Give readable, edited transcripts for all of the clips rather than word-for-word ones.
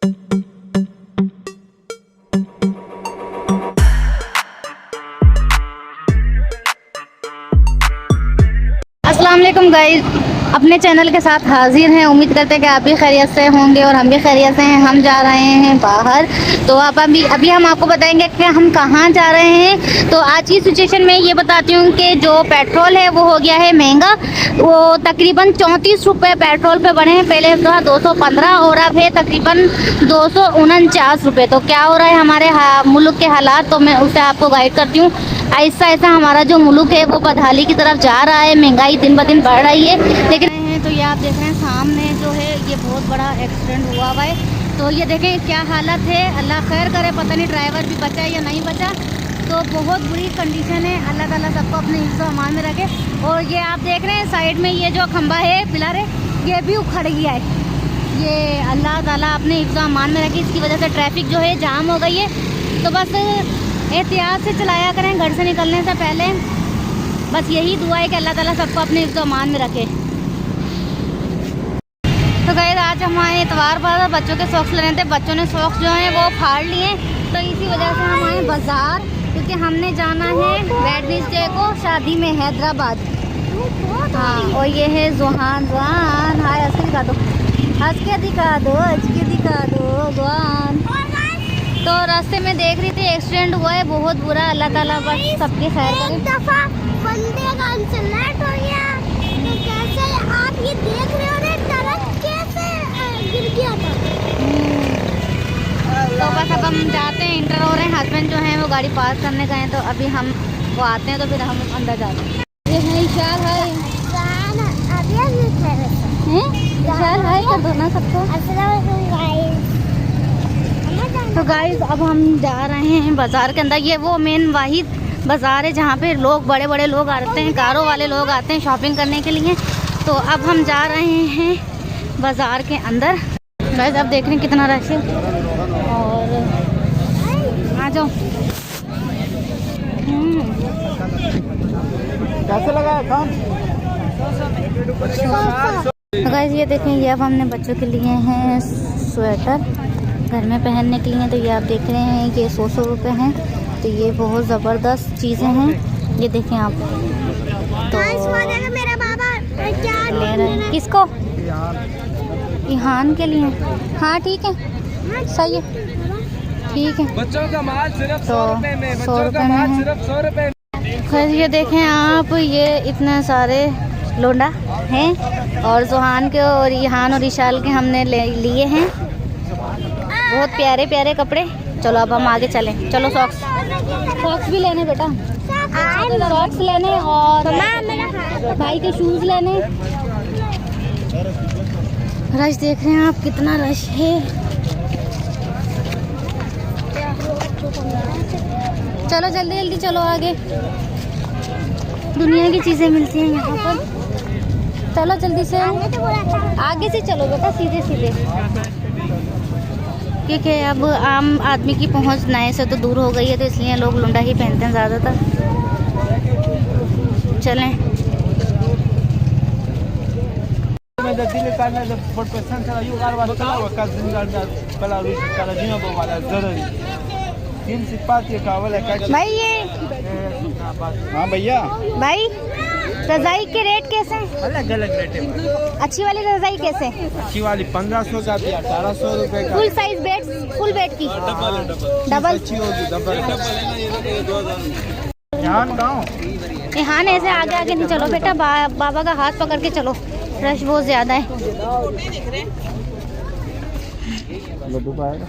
अस्सलाम वालेकुम गाइस, अपने चैनल के साथ हाजिर हैं। उम्मीद करते हैं कि आप भी खैरियत से होंगे और हम भी खैरियत से हैं। हम जा रहे हैं बाहर, तो आप अभी हम आपको बताएंगे कि हम कहाँ जा रहे हैं। तो आज की सिचुएशन में ये बताती हूँ कि जो पेट्रोल है वो हो गया है महंगा। वो तकरीबन 34 रुपये पेट्रोल पे बढ़े हैं। पहले था 215 और अब है तकरीबन 249 रुपये। तो क्या हो रहा है हमारे मुल्क के हालात, तो मैं उसे आपको गाइड करती हूँ। ऐसा ऐसा हमारा जो मुल्क है वो बदहाली की तरफ जा रहा है। महंगाई दिन ब दिन बढ़ रही है। लेकिन तो ये आप देख रहे हैं सामने जो है ये बहुत बड़ा एक्सीडेंट हुआ हुआ है। तो ये देखें क्या हालत है, अल्लाह खैर करे। पता नहीं ड्राइवर भी बचा या नहीं बचा। तो बहुत बुरी कंडीशन है। अल्लाह ताला सबको अपने हिफ्ज़ अमान में रखे। और ये आप देख रहे हैं साइड में ये जो खंबा है पिलर है ये भी उखड़ गया है। ये अल्लाह ताला अपने हिफ्ज़ अमान में रखे। इसकी वजह से ट्रैफिक जो है जाम हो गई है। तो बस एहतियात से चलाया करें घर से निकलने से पहले। बस यही दुआ है कि अल्लाह ताला सबको अपने हिफ्ज़ अमान में रखे। तो गाइस आज हमारे इतवार पर बच्चों के सॉक्स लेने थे। बच्चों ने सॉक्स जो हैं वो फाड़ लिए। तो इसी वजह से हम आए बाज़ार, क्योंकि हमने जाना है वेडनेसडे को शादी में हैदराबाद। हाँ, और ये है जुहान। हाय हंस के दिखा दो, हंस के दिखा दो, हंस के दिखा दो जुहान। तो रास्ते में देख रही थी एक्सीडेंट हुआ है बहुत बुरा। अल्लाह ताला बस सबकी खैर करे। एक दफा बंदे का इंसिडेंट हो गया। तो कैसे आप ये देख रहे हो, ट्रक कैसे गिर गया था। तो बस अब हम जाते हैं, इंटर हो रहे हैं। हस्बैंड जो हैं वो गाड़ी पास करने गए हैं। तो अभी हम वो आते हैं तो फिर हम अंदर जाते हैं। ये है इशार है, इशार है तो दोनों सबको। तो गाइस अब हम जा रहे हैं बाज़ार के अंदर। ये वो मेन वाहिद बाज़ार है जहाँ पे लोग बड़े बड़े लोग आते हैं, कारों वाले लोग आते हैं शॉपिंग करने के लिए। तो अब हम जा रहे हैं बाज़ार के अंदर। गाइस अब देख रहे हैं कितना रश है। और आ जाओ। कैसे लगा काम? तो गाइस ये देखें, ये अब हमने बच्चों के लिए हैं स्वेटर घर में पहनने के लिए। तो ये आप देख रहे हैं ये 100 रुपये हैं। तो ये बहुत ज़बरदस्त चीज़ें हैं, ये देखें आप। तो मेरा बाबा क्या ले रहे हैं किसको? इहान के लिए। हाँ ठीक है, सही है, ठीक है। बच्चों का माल सिर्फ 100 रुपए में, 100 रुपये में है। सिर्फ 100 रुपए। खैर ये देखें आप, ये इतने सारे लोंडा हैं और जुहान के और इहान और इशाल के हमने लिए हैं। बहुत प्यारे प्यारे कपड़े। चलो अब हम आगे चलें। चलो सॉक्स भी लेने बेटा, सॉक्स लेने और भाई के शूज़ लेने। रश देख रहे हैं आप कितना रश है। चलो जल्दी जल्दी चलो आगे, दुनिया की चीज़ें मिलती हैं यहाँ पर। चलो जल्दी से आगे से चलो बेटा, सीधे सीधे, क्योंकि अब आम आदमी की पहुंच नए से तो दूर हो गई है। तो इसलिए लोग लुंडा ही पहनते हैं ज़्यादातर। चलें। भाई ये हाँ भैया, भाई रज़ाई के रेट कैसे हैं? अलग अलग रेट है। अच्छी वाली रज़ाई कैसे? अच्छी वाली 1500 का भी, 1800 रुपए का। Full size bed, full bed की डबल अच्छी होगी डबल। गाँव यहाँ ऐसे आगे आगे नहीं चलो बेटा, बाबा का हाथ पकड़ के चलो, रश बहुत ज़्यादा है। लड्डू पाएगा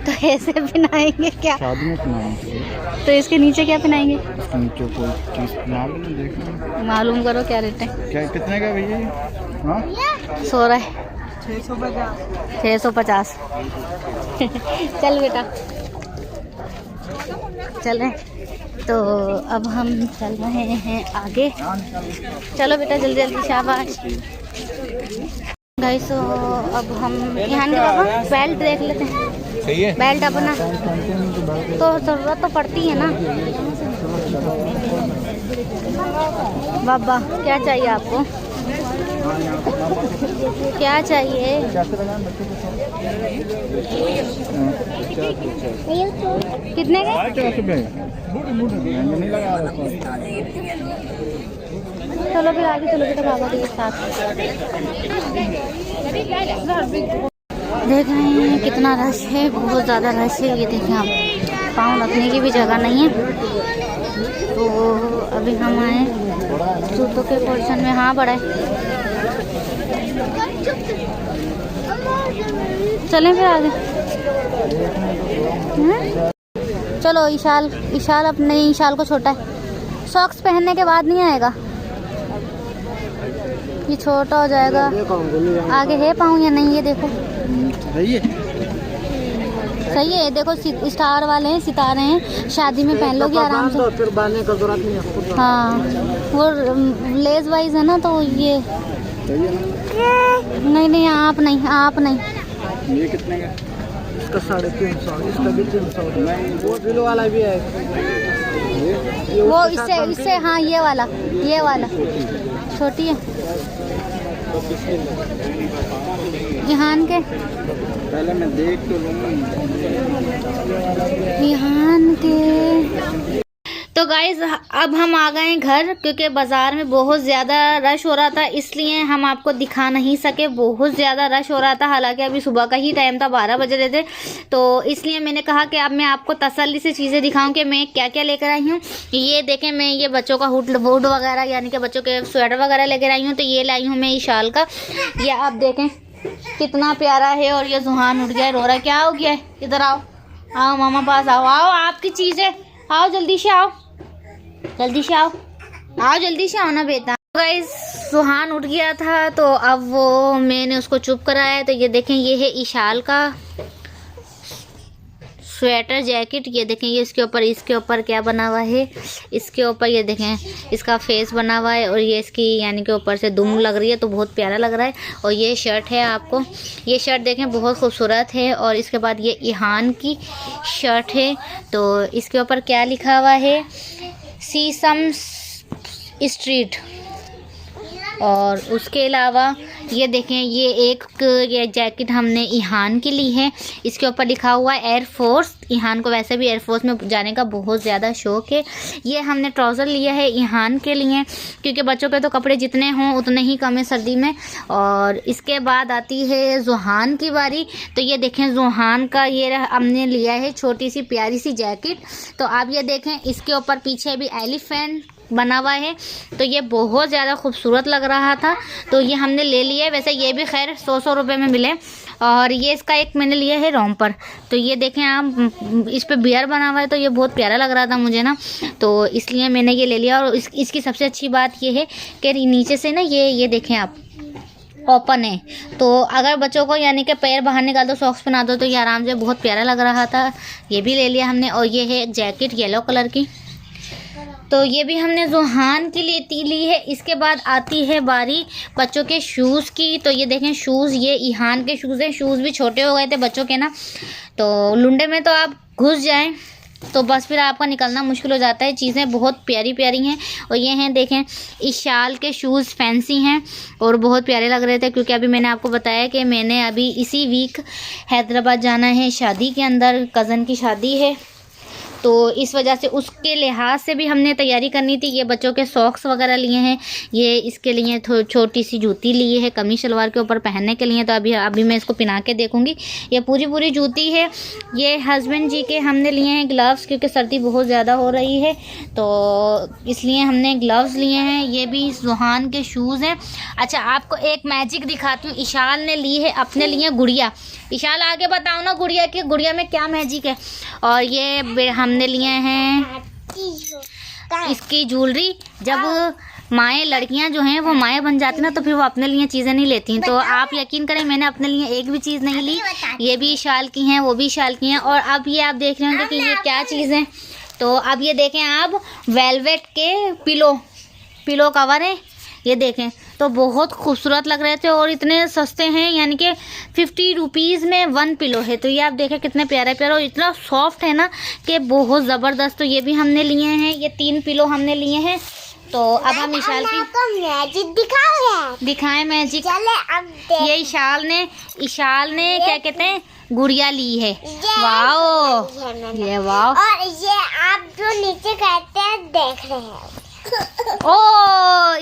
तो ऐसे पहनाएंगे क्या? शादी में पहनाएंगे। तो इसके नीचे क्या पहनाएंगे? इसके नीचे कोई चीज़ पहना लो, देखो मालूम करो क्या रेट है। क्या कितने का भैया? हाँ 100 है, 650। चल बेटा चलें। तो अब हम चल रहे हैं आगे। चलो बेटा जल्दी जल्दी, शाबाश। गाइस अब हम यहाँ के बाबा बेल्ट देख लेते हैं। सही है, बेल्ट अपना तो ज़रूरत तो पड़ती है ना। बाबा क्या चाहिए आपको? क्या चाहिए? कैसे लगाएं बच्चे को? कितने के? 50 रुपये नहीं लगा रहा उसको। चलो फिर आगे चलो बेटा बाबा के साथ। देख रहे हैं कितना रश है, बहुत ज़्यादा रश है। ये देखें आप, पाँव रखने की भी जगह नहीं है। तो अभी हम आए जूतों के पोर्शन में। हाँ बड़ा है, चलें फिर आगे। चलो ईशाल अपने ईशाल को छोटा है, सॉक्स पहनने के बाद नहीं आएगा, ये छोटा हो जाएगा। आगे है पाँव या नहीं? ये देखो सही है। देखो स्टार वाले हैं, सितारे हैं, शादी में पहन लोगे आराम से। फिर बांधने का जरूरत नहीं है। हाँ वो लेस वाइज है ना, तो ये नहीं आप नहीं। ये कितने का? इसका 350, इसका भी 300। वो बिलो वाला भी है वो इससे हाँ ये वाला छोटी है। जिहान के पहले मैं देख तो लूँगा। जिहान के। तो गाइज अब हम आ गए हैं घर, क्योंकि बाज़ार में बहुत ज़्यादा रश हो रहा था, इसलिए हम आपको दिखा नहीं सके। बहुत ज़्यादा रश हो रहा था, हालांकि अभी सुबह का ही टाइम था, 12 बज रहे थे। तो इसलिए मैंने कहा कि अब मैं आपको तसल्ली से चीज़ें दिखाऊं कि मैं क्या क्या लेकर आई हूँ। ये देखें, मैं ये बच्चों का हुड वगैरह यानी कि बच्चों के स्वेटर वगैरह लेकर आई हूँ। तो ये लाई हूँ मैं ईशाल का, ये आप देखें कितना प्यारा है। और ये जुहान उठ गया है, रो रहा है। क्या हो गया है? इधर आओ मामा पास आओ आपकी चीज़ें, आओ जल्दी से आओ जल्दी से आओ ना बेटा। गाइस सुहान उठ गया था, तो अब वो मैंने उसको चुप कराया। तो ये देखें, ये है ईशाल का स्वेटर जैकेट। ये देखें, ये इसके ऊपर क्या बना हुआ है। इसके ऊपर ये देखें इसका फेस बना हुआ है, और ये इसकी यानी कि ऊपर से दुम लग रही है, तो बहुत प्यारा लग रहा है। और ये शर्ट है, आपको ये शर्ट देखें बहुत खूबसूरत है। और इसके बाद ये ईहान की शर्ट है। तो इसके ऊपर क्या लिखा हुआ है? सीसम स्ट्रीट। और उसके अलावा ये देखें, ये जैकेट हमने ईहान की ली है। इसके ऊपर लिखा हुआ है एयर फोर्स। ईहान को वैसे भी एयर फोर्स में जाने का बहुत ज़्यादा शौक़ है। ये हमने ट्राउज़र लिया है ईहान के लिए, क्योंकि बच्चों के तो कपड़े जितने हों उतने ही कम है सर्दी में। और इसके बाद आती है जुहान की बारी। तो ये देखें, जुहान का ये हमने लिया है छोटी सी प्यारी सी जैकेट। तो आप ये देखें, इसके ऊपर पीछे भी एलिफेंट बना हुआ है। तो ये बहुत ज़्यादा खूबसूरत लग रहा था, तो ये हमने ले लिया है। वैसे ये भी खैर 100 रुपये में मिले। और ये इसका एक मैंने लिया है रोम्पर। तो ये देखें आप, इस पे बियर बना हुआ है, तो ये बहुत प्यारा लग रहा था मुझे ना, तो इसलिए मैंने ये ले लिया। और इसकी सबसे अच्छी बात ये है कि नीचे से ना ये देखें आप ओपन है। तो अगर बच्चों को यानी कि पैर बाहर निकाल दो, सॉक्स पहना दो, तो ये आराम से बहुत प्यारा लग रहा था। ये भी ले लिया हमने। और ये है एक जैकेट येलो कलर की, तो ये भी हमने जुहान की ली है। इसके बाद आती है बारी बच्चों के शूज़ की। तो ये देखें शूज़, ये ईहान के शूज़ हैं। शूज़ भी छोटे हो गए थे बच्चों के ना, तो लुंडे में तो आप घुस जाएं तो बस फिर आपका निकलना मुश्किल हो जाता है। चीज़ें बहुत प्यारी प्यारी हैं। और ये हैं देखें, ईशाल के शूज़ फैंसी हैं और बहुत प्यारे लग रहे थे, क्योंकि अभी मैंने आपको बताया कि मैंने अभी इसी वीक हैदराबाद जाना है शादी के अंदर, कज़न की शादी है। तो इस वजह से उसके लिहाज से भी हमने तैयारी करनी थी। ये बच्चों के सॉक्स वगैरह लिए हैं, ये इसके लिए छोटी सी जूती ली है कमीज शलवार के ऊपर पहनने के लिए। तो अभी मैं इसको पहना के देखूंगी। ये पूरी जूती है। ये हस्बैंड जी के हमने लिए हैं ग्लव्स, क्योंकि सर्दी बहुत ज़्यादा हो रही है, तो इसलिए हमने ग्लव्स लिए हैं। ये भी जुहान के शूज़ हैं। अच्छा, आपको एक मैजिक दिखाती हूँ। ईशाल ने ली है अपने लिए गुड़िया। ईशाल आगे बताओ ना, गुड़िया में क्या मैजिक है। और ये हमने लिए हैं इसकी ज्वेलरी। जब माएँ लड़कियां जो हैं वो माएँ बन जाती ना, तो फिर वो अपने लिए चीज़ें नहीं लेती। तो आप यकीन करें, मैंने अपने लिए एक भी चीज़ नहीं ली। ये भी ईशाल की हैं, वो भी ईशाल की हैं। और अब ये आप देख रहे होंगे कि ये क्या चीज़ है। तो अब ये देखें आप, वेलवेट के पिलो कवर है। ये देखें, तो बहुत खूबसूरत लग रहे थे और इतने सस्ते हैं, यानी कि 50 रुपीज़ में 1 पिलो है। तो ये आप देखें कितने प्यारे और इतना सॉफ्ट है ना कि बहुत ज़बरदस्त। तो ये भी हमने लिए हैं। ये 3 पिलो हमने लिए हैं। तो अब हम इशाल की मैजिक दिखाओ दिखाएं मैजिक। चले अब ये इशाल ने क्या कहते हैं गुड़िया ली है। वाओ ये वाओ। और ये आप जो नीचे कहते हैं देख रहे हैं। ओ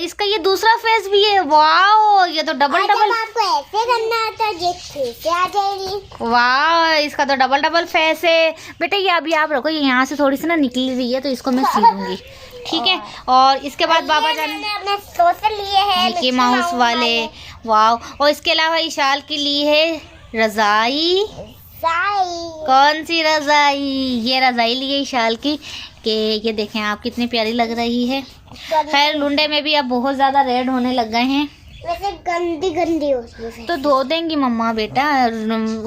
इसका ये दूसरा फेस भी है। वाओ ये तो डबल आपको ऐसे करना होता है ये फिर से आ जाएगी। वाह इसका तो डबल फेस है। बेटा ये अभी आप रखो, ये यहाँ से थोड़ी सी ना निकली हुई है तो इसको मैं सी दूंगी, ठीक है। और इसके बाद बाबा जान अपने सोचल लिए हैं मिकी माउस वाले। वाह और इसके अलावा इशाल की ली है रजाई। कौन सी रजाई? ये रजाई ली है इशाल की कि ये देखें आप कितनी प्यारी लग रही है। खैर लुंडे में भी अब बहुत ज़्यादा रेड होने लग गए हैं। वैसे गंदी होती है तो धो देंगी मम्मा बेटा,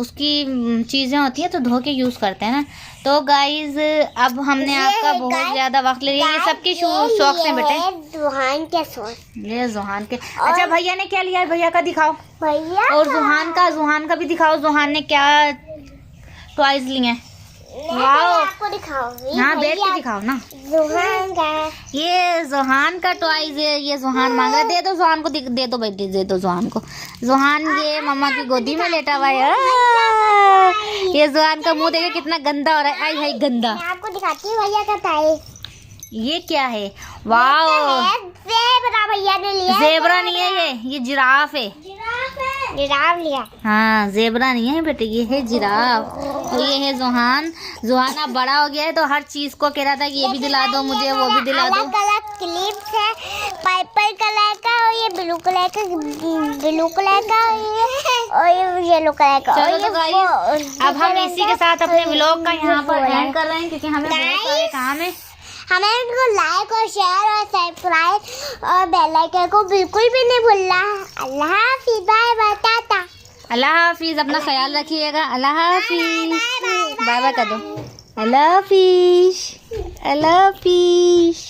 उसकी चीज़ें होती हैं तो धो के यूज़ करते हैं ना। तो गाइज अब हमने आपका बहुत ज़्यादा वक्त ले लिया। ये सबके शौक से बेटे जुहान के शौक। ये जुहान के। अच्छा भैया ने क्या लिया है? भैया का दिखाओ। भैया और जुहान का भी दिखाओ। जुहान ने क्या टॉयज लिए हैं? वाओ आपको दिखाओ। हाँ बैठ के दिखाओ ना। जुहान का ये जुहान का टॉयज है। ये जुहान मांग रहा है, दे दो जुहान को, दे दो भाई, दे दो जुहान को। जुहान ये मम्मा की गोदी में लेटा हुआ है। ये जुहान का मुंह देखे कितना गंदा हो रहा है। आई हाय गंदा। मैं आपको दिखाती हूँ भैया का टाई। ये क्या है? वाओ ज़ेबरा भैया ने लिया। ज़ेबरा नहीं है, ये जिराफ है। जिराफ लिया। हाँ ज़ेबरा नहीं है बेटे, ये है जिराफ। और ये है जुहान। जुहान अब बड़ा हो गया है तो हर चीज को कह रहा था कि ये भी दिला दो मुझे, वो भी दिला दो। अलग अलग क्लिप्स है, पर्पल कलर का और ये ब्लू कलर का और ये येलो कलर का। चलो तो गाइस अब हम इसी के साथ अपने व्लॉग का यहाँ पर एंड कर रहे हैं क्योंकि हमें बहुत सारे काम है। हमें इनको लाइक और शेयर और सब्सक्राइब और बेल आइकन को बिल्कुल भी नहीं भूलना। अल्लाह हाफिज़, बाय बाय, टाटा। अल्लाह हाफिज़, अपना ख्याल रखिएगा। अल्लाह हाफिज़, बाय बाय कर दो। अल्लाह हाफिज़, अल्लाह हाफिज़।